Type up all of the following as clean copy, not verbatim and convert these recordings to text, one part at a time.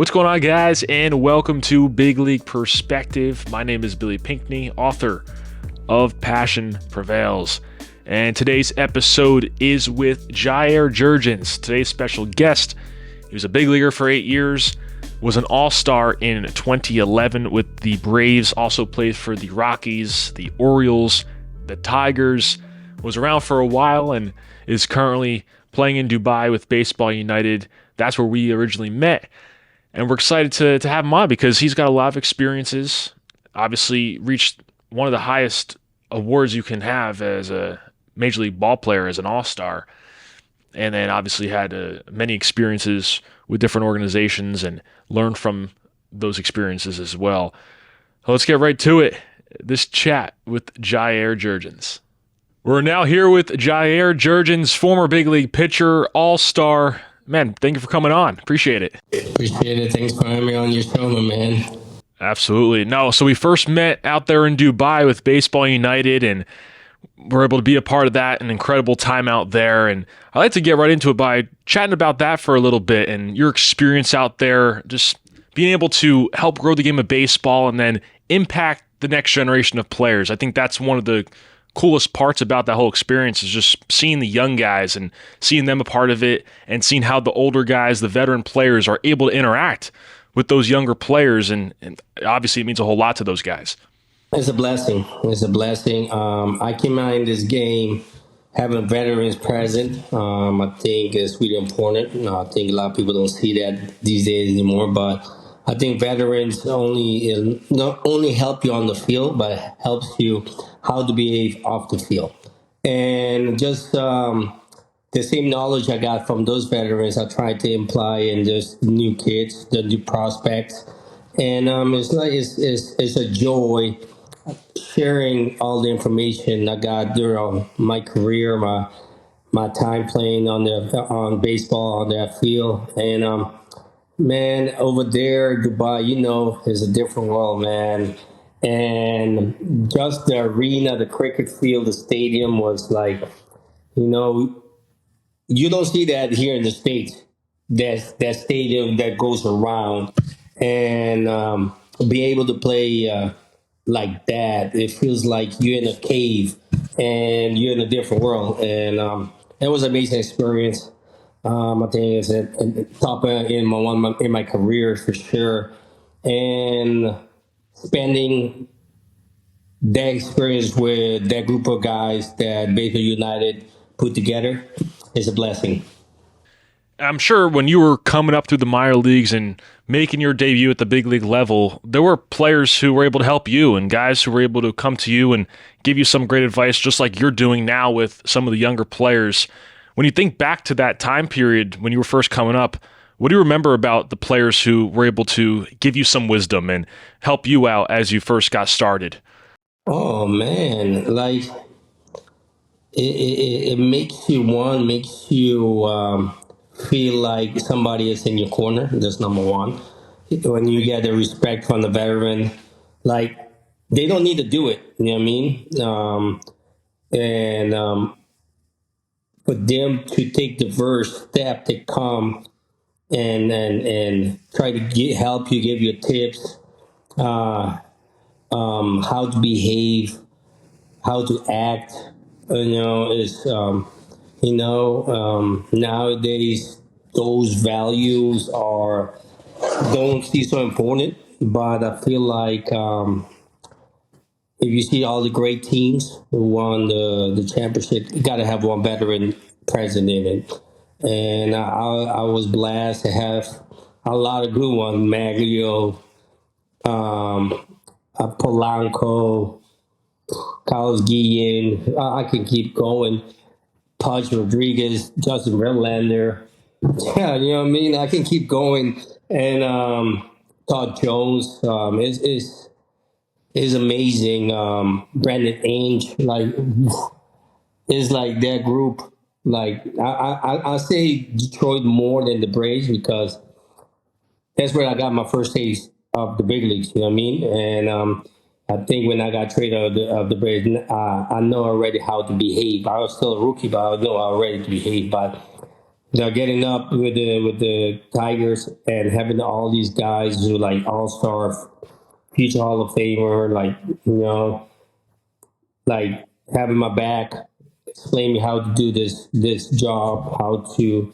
What's going on, guys, and welcome to Big League Perspective. My name is Billy Pinckney, author of Passion Prevails, and today's episode is with Jair Jurrjens. Today's special guest, he was a big leaguer for 8 years, was an all-star in 2011 with the Braves, also played for the Rockies, the Orioles, the Tigers, was around for a while, and is currently playing in Dubai with Baseball United. That's where we originally met. And we're excited to have him on because he's got a lot of experiences, obviously reached one of the highest awards you can have as a Major League ball player, as an all-star, and then obviously had many experiences with different organizations and learned from those experiences as well. So let's get right to it. This chat with Jair Jurrjens. We're now here with Jair Jurrjens, former big league pitcher, all-star. Man, thank you for coming on. Appreciate it. Appreciate it. Thanks for having me on your show, my man. Absolutely. No, so we first met out there in Dubai with Baseball United, and we're able to be a part of that, an incredible time out there. And I'd like to get right into it by chatting about that for a little bit and your experience out there, just being able to help grow the game of baseball and then impact the next generation of players. I think that's one of the coolest parts about that whole experience, is just seeing the young guys and seeing them a part of it, and seeing how the older guys, the veteran players, are able to interact with those younger players. And obviously it means a whole lot to those guys. It's a blessing. It's a blessing. I came out in this game having veterans present. I think it's really important. I think a lot of people don't see that these days anymore, but I think veterans not only help you on the field, but helps you how to behave off the field. And just the same knowledge I got from those veterans, I tried to imply in just new kids, the new prospects. And it's a joy sharing all the information I got during my career, my time playing on baseball on that field. And man, over there, Dubai, is a different world, man. And just the arena, the cricket field, the stadium was like, you don't see that here in the States. That stadium that goes around, and be able to play like that, it feels like you're in a cave and you're in a different world. And it was an amazing experience. I think it's a top in my career for sure, and spending that experience with that group of guys that Baseball United put together is a blessing. I'm sure when you were coming up through the minor leagues and making your debut at the big league level, there were players who were able to help you and guys who were able to come to you and give you some great advice, just like you're doing now with some of the younger players. When you think back to that time period when you were first coming up, what do you remember about the players who were able to give you some wisdom and help you out as you first got started? Oh man, like it makes you feel like somebody is in your corner. That's number one. When you get the respect from the veteran, like they don't need to do it. You know what I mean? And for them to take the first step to come and try to help you, give you tips, how to behave, how to act. Is nowadays those values don't see so important. But I feel like if you see all the great teams who won the championship, you got to have one veteran present in it. And I was blessed to have a lot of good ones: Maglio, Polanco, Carlos Guillen. I can keep going. Pudge Rodriguez, Justin Verlander. Yeah, you know what I mean? I can keep going. And Todd Jones is amazing. Brandon Ainge, is like that group. Like I say Detroit more than the Braves, because that's where I got my first taste of the big leagues. You know what I mean? And I think when I got traded of the Braves, I know already how to behave. I was still a rookie, but I know already to behave. But getting up with the Tigers and having all these guys who like all star, future Hall of Famer, like like having my back, explain me how to do this job, how to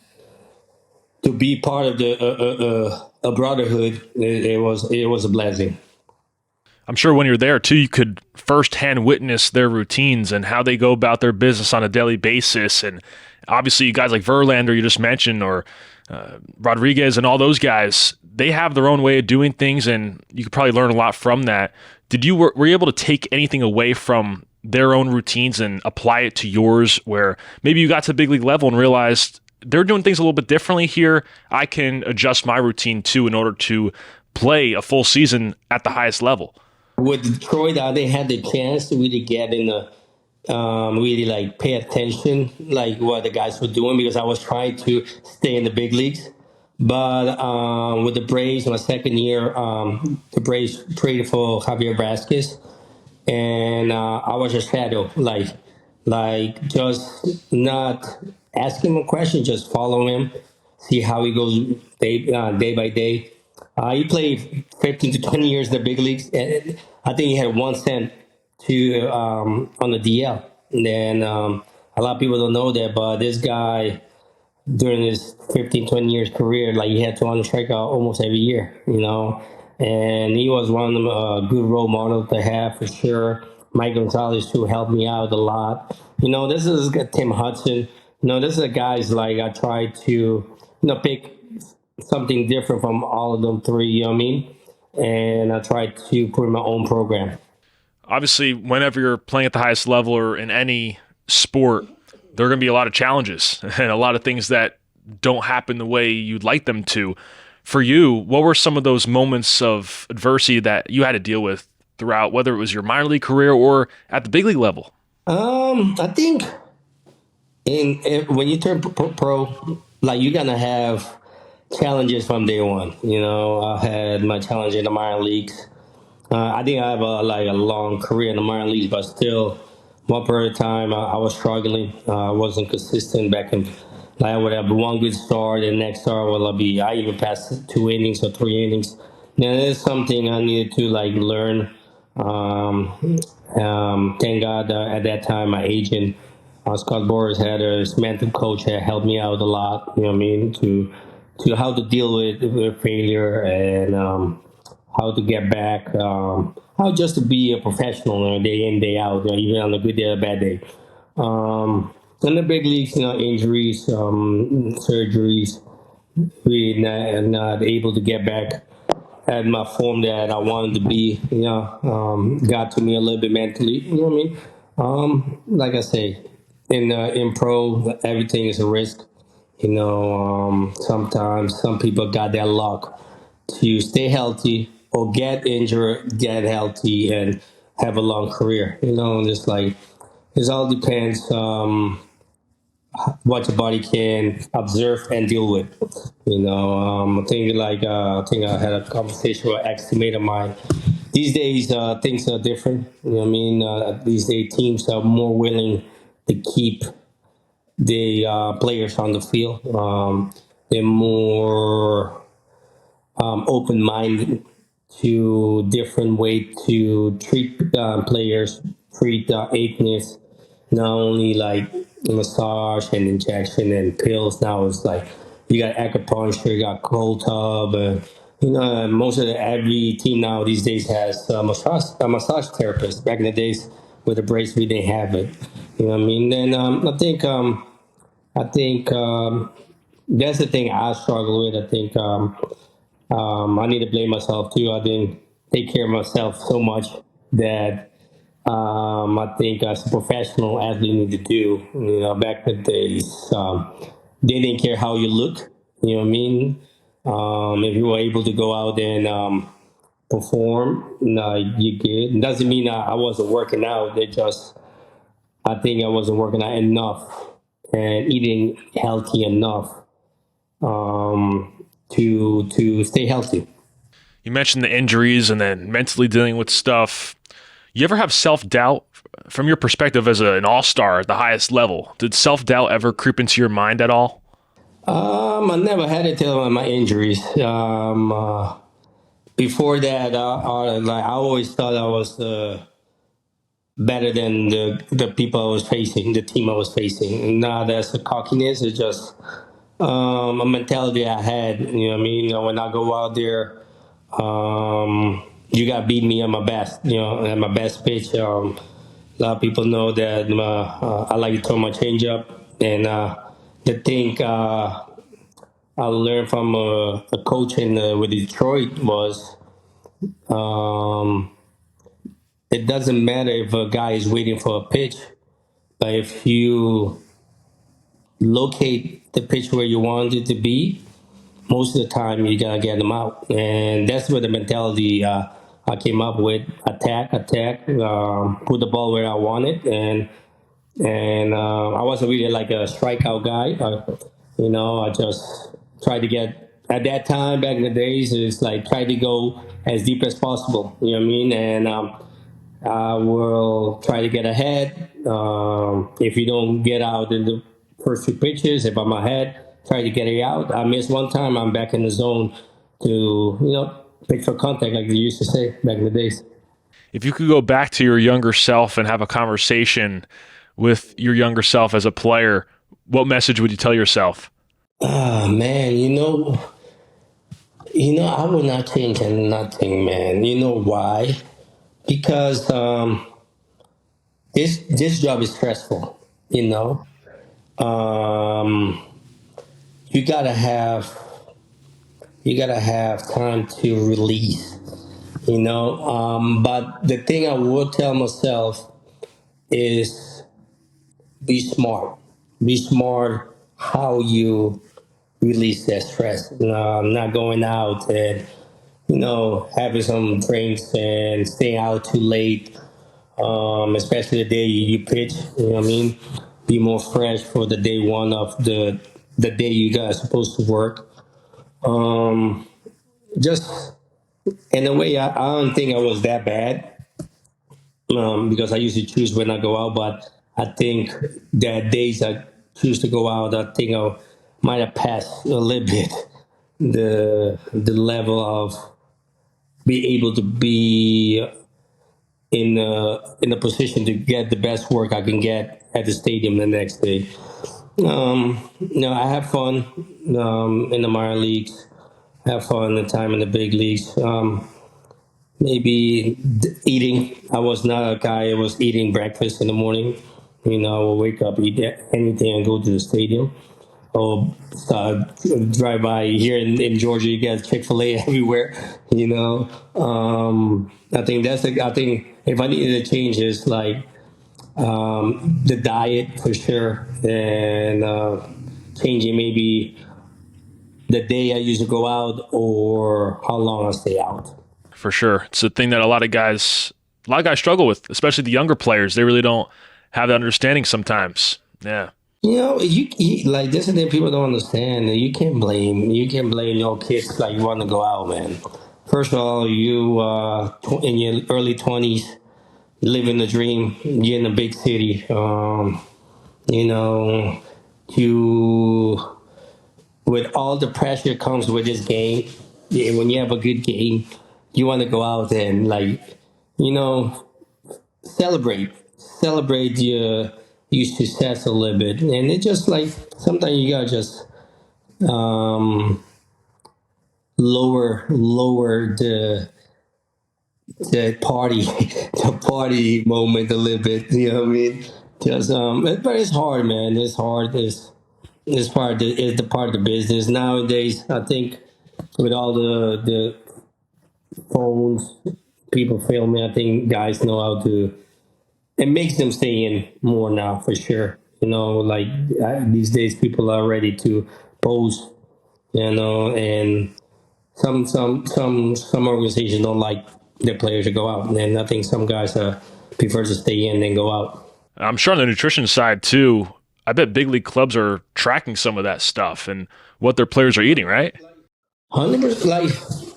be part of the a brotherhood. It was a blessing. I'm sure when you're there too, you could firsthand witness their routines and how they go about their business on a daily basis. And obviously, you guys like Verlander, you just mentioned, or Rodriguez, and all those guys, they have their own way of doing things, and you could probably learn a lot from that. Were you able to take anything away from their own routines and apply it to yours, where maybe you got to the big league level and realized they're doing things a little bit differently here? I can adjust my routine too in order to play a full season at the highest level. With Detroit, I didn't have the chance to really get in the really like pay attention like what the guys were doing because I was trying to stay in the big leagues. But with the Braves, my second year, the Braves traded for Javier Vasquez, and I was a shadow, like just not asking him a question, just follow him, see how he goes day by day. He played 15 to 20 years in the big leagues, and I think he had 1 cent to on the DL. And then a lot of people don't know that, but this guy during his 15, 20 years career, like he had 200 strikeout almost every year. And he was one of the good role models to have for sure. Mike Gonzalez too helped me out a lot. This is Tim Hudson. This is the guys like I try to, pick something different from all of them three, you know what I mean? And I try to put in my own program. Obviously, whenever you're playing at the highest level or in any sport, there are going to be a lot of challenges and a lot of things that don't happen the way you'd like them to. For you, what were some of those moments of adversity that you had to deal with throughout, whether it was your minor league career or at the big league level? I think when you turn pro, like you're gonna have challenges from day one. I had my challenge in the minor leagues. I think I have a long career in the minor leagues, but still, one period of time I was struggling. I wasn't consistent back in. Like I would have one good start, and the next start I even passed 2 innings or 3 innings. Now that's something I needed to like learn. Thank God at that time my agent Scott Boris had a mental coach that helped me out a lot. You know what I mean to how to deal with failure and how to get back, how just to be a professional, day in, day out, even on a good day or a bad day. In the big leagues, injuries, surgeries, really not able to get back at my form that I wanted to be, got to me a little bit mentally, you know what I mean? Like I say, in pro, everything is a risk. Sometimes some people got that luck to stay healthy or get injured, get healthy, and have a long career. Just like it all depends what your body can observe and deal with. I think I had a conversation with an ex-teammate of mine. These days, things are different. You know what I mean? These days, teams are more willing to keep the players on the field. They're more open-minded to different way to treat players, treat athletes. Not only like massage and injection and pills. Now it's like you got acupuncture, you got cold tub, and most of every team now these days has a massage therapist. Back in the days with the brace, we didn't have it. You know what I mean? And I think that's the thing I struggle with. I think I need to blame myself too. I didn't take care of myself so much that I think as a professional athlete need to do. Back in the days, they didn't care how you look. You know what I mean? If you were able to go out and perform, you good. It doesn't mean I wasn't working out. I think I wasn't working out enough and eating healthy enough to stay healthy. You mentioned the injuries and then mentally dealing with stuff. You ever have self-doubt from your perspective as an all-star at the highest level? Did self-doubt ever creep into your mind at all? I never had it till my injuries. Before that, like I always thought I was better than the people I was facing, the team I was facing. Now that's a cockiness. It's just a mentality I had. You know what I mean? You know, when I go out there, you got to beat me at my best. You know, at my best pitch. A lot of people know that I like to throw my changeup, and the thing I learned from a coach with Detroit was um, it doesn't matter if a guy is waiting for a pitch, but if you locate the pitch where you want it to be, most of the time you're gonna get them out, and that's where the mentality I came up with: attack, put the ball where I want it, and I wasn't really like a strikeout guy. I just tried to get at that time back in the days. It's like try to go as deep as possible. You know what I mean? And I will try to get ahead. If you don't get out in the first few pitches, if I'm ahead, try to get it out. I miss one time, I'm back in the zone to pitch for contact, like they used to say back in the days. If you could go back to your younger self and have a conversation with your younger self as a player, what message would you tell yourself? Ah man, I would not change nothing, man. You know why? Because this job is stressful. You know, um, you gotta have you gotta have time to release. But the thing I would tell myself is be smart. Be smart how you release that stress. Not going out and having some drinks and staying out too late, especially the day you pitch. You know what I mean? Be more fresh for the day one of the day you guys supposed to work. Just in a way, I don't think I was that bad because I usually choose when I go out. But I think that days I choose to go out, I think I might have passed a little bit the level of be able to be in a position to get the best work I can get at the stadium the next day. I have fun in the minor leagues, have fun the time in the big leagues. Maybe eating. I was not a guy who was eating breakfast in the morning. I will wake up, eat anything, and go to the stadium. Or drive by here in Georgia, you get Chick-fil-A everywhere. I think I think if I needed to change is like the diet for sure, and changing maybe the day I used to go out or how long I stay out. For sure. It's a thing that a lot of guys struggle with, especially the younger players. They really don't have that understanding sometimes. Yeah. Like this is the thing people don't understand. You can't blame your kids like you want to go out, man. First of all, you in your early 20s, living the dream. You're in a big city. You know, you with all the pressure comes with this game. Yeah, when you have a good game, you want to go out and you know, celebrate, celebrate your success a little bit, and it just like sometimes you gotta just um, lower the party the party moment a little bit. You know what I mean? Just but it's hard, man. It's hard. It's the part of the business nowadays. I think with all the phones, people filming. I think guys know how to. It makes them stay in more now for sure. Like these days, people are ready to post. And some organizations don't like their players to go out, and I think some guys prefer to stay in than go out. I'm sure on the nutrition side too, I bet big league clubs are tracking some of that stuff and what their players are eating, right? 100%,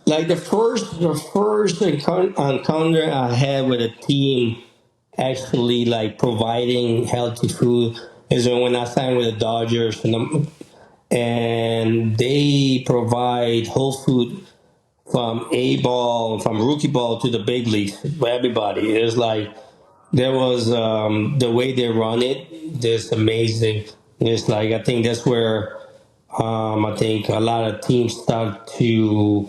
like the first encounter I had with a team actually like providing healthy food is when I signed with the Dodgers, and they provide whole food from A ball, from rookie ball to the big leagues for everybody. It's like there was the way they run it, just amazing. It's like I think that's where I think a lot of teams start to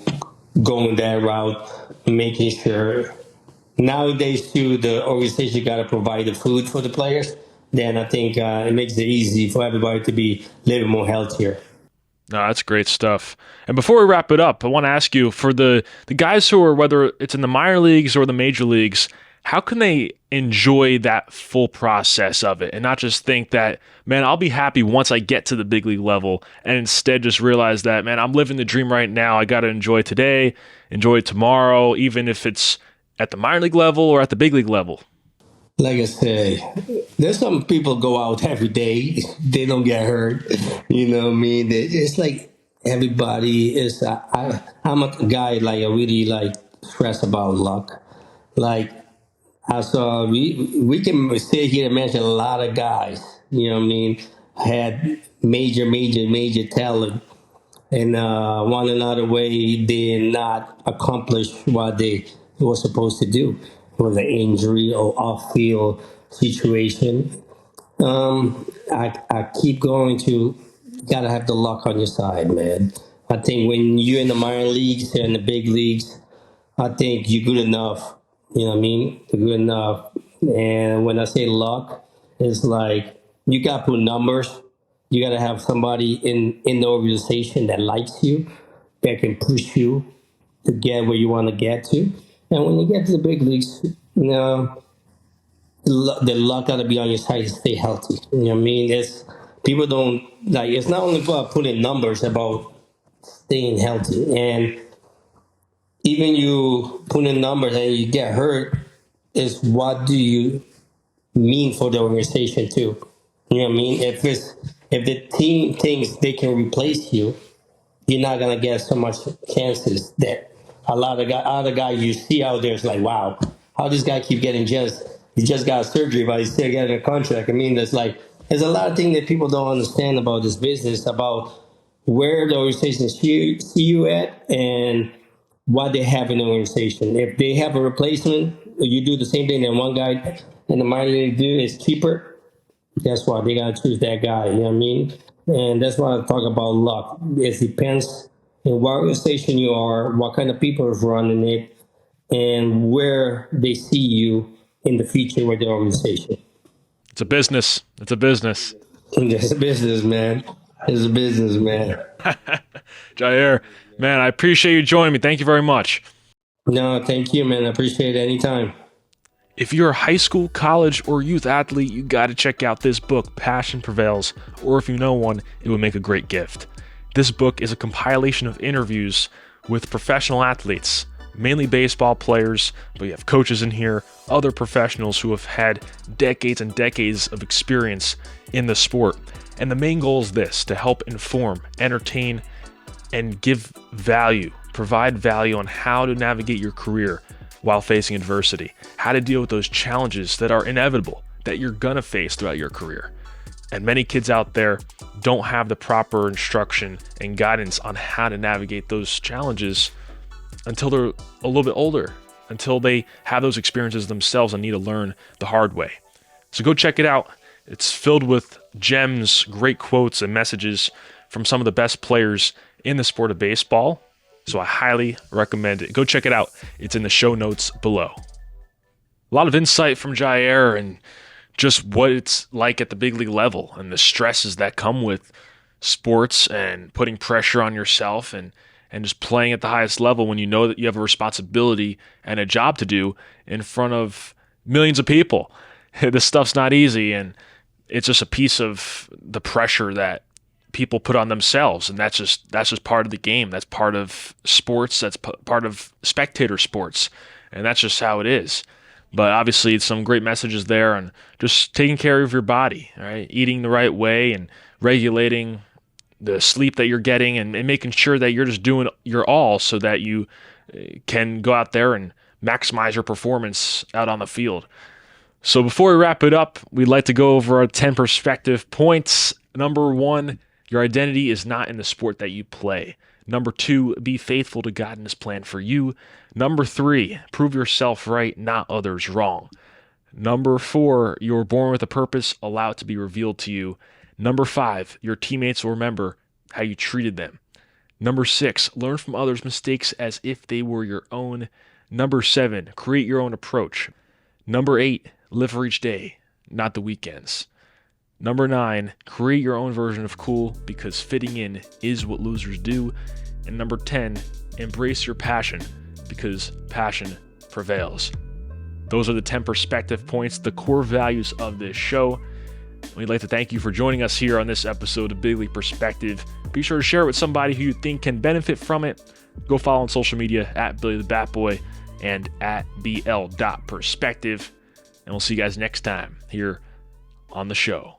go in that route, making sure nowadays too the organization got to provide the food for the players. Then I think it makes it easy for everybody to be a little more healthier. No, that's great stuff. And before we wrap it up, I want to ask you for the guys who are, whether it's in the minor leagues or the major leagues, how can they enjoy that full process of it and not just think that, man, I'll be happy once I get to the big league level, and instead just realize that, man, I'm living the dream right now. I got to enjoy today, enjoy tomorrow, even if it's at the minor league level or at the big league level. Like I say, there's some people go out every day. They don't get hurt. You know what I mean? It's like everybody is. I'm a guy like I really like stress about luck. Like I saw we can sit here and mention a lot of guys. You know what I mean? Had major talent, and one another way did not accomplish what they were supposed to do. It was an injury or off field situation. I keep going to gotta have the luck on your side, man. I think when you're in the minor leagues and the big leagues, I think you're good enough. You know what I mean? You're good enough. And when I say luck, it's like you got to put numbers. You got to have somebody in the organization that likes you, that can push you to get where you want to get to. And when you get to the big leagues, you know, the luck got to be on your side to stay healthy. You know what I mean? It's people don't like. It's not only about putting numbers, about staying healthy. And even you put in numbers and you get hurt, is what do you mean for the organization too? You know what I mean? If the team thinks they can replace you, you're not gonna get so much chances that a lot of other guys you see out there is like, wow, how this guy keep getting he just got surgery, but he's still getting a contract. I mean, there's a lot of things that people don't understand about this business, about where the organization see you at and what they have in the organization. If they have a replacement, you do the same thing that one guy in the minor league do is cheaper. That's why they gotta choose that guy. You know what I mean? And that's why I talk about luck. It depends in what organization you are, what kind of people is running it, and where they see you in the future with the organization. It's a business. It's a business. It's a business, man. It's a business, man. Jair, man, I appreciate you joining me. Thank you very much. No, thank you, man. I appreciate it anytime. If you're a high school, college, or youth athlete, you got to check out this book, Passion Prevails, or if you know one, it would make a great gift. This book is a compilation of interviews with professional athletes, mainly baseball players, but you have coaches in here, other professionals who have had decades and decades of experience in the sport. And the main goal is this: to help inform, entertain, and give value, provide value on how to navigate your career while facing adversity, how to deal with those challenges that are inevitable, that you're gonna face throughout your career. And many kids out there don't have the proper instruction and guidance on how to navigate those challenges until they're a little bit older, until they have those experiences themselves and need to learn the hard way. So go check it out. It's filled with gems, great quotes, and messages from some of the best players in the sport of baseball. So I highly recommend it. Go check it out. It's in the show notes below. A lot of insight from Jair and just what it's like at the big league level and the stresses that come with sports and putting pressure on yourself and just playing at the highest level when you know that you have a responsibility and a job to do in front of millions of people. This stuff's not easy, and it's just a piece of the pressure that people put on themselves, and that's just part of the game. That's part of sports. That's part of spectator sports, and that's just how it is. But obviously, some great messages there on just taking care of your body, right? Eating the right way and regulating the sleep that you're getting, and making sure that you're just doing your all so that you can go out there and maximize your performance out on the field. So before we wrap it up, we'd like to go over our 10 perspective points. Number 1, Your identity is not in the sport that you play. Number 2, be faithful to God and His plan for you. Number 3, prove yourself right, not others wrong. Number 4, you were born with a purpose, allow it to be revealed to you. Number 5, your teammates will remember how you treated them. Number 6, learn from others' mistakes as if they were your own. Number 7, create your own approach. Number 8, live for each day, not the weekends. Number 9, create your own version of cool because fitting in is what losers do. And number 10, embrace your passion because passion prevails. Those are the 10 perspective points, the core values of this show. We'd like to thank you for joining us here on this episode of Big League Perspective. Be sure to share it with somebody who you think can benefit from it. Go follow on social media at Billy the Batboy and at bl.perspective. And we'll see you guys next time here on the show.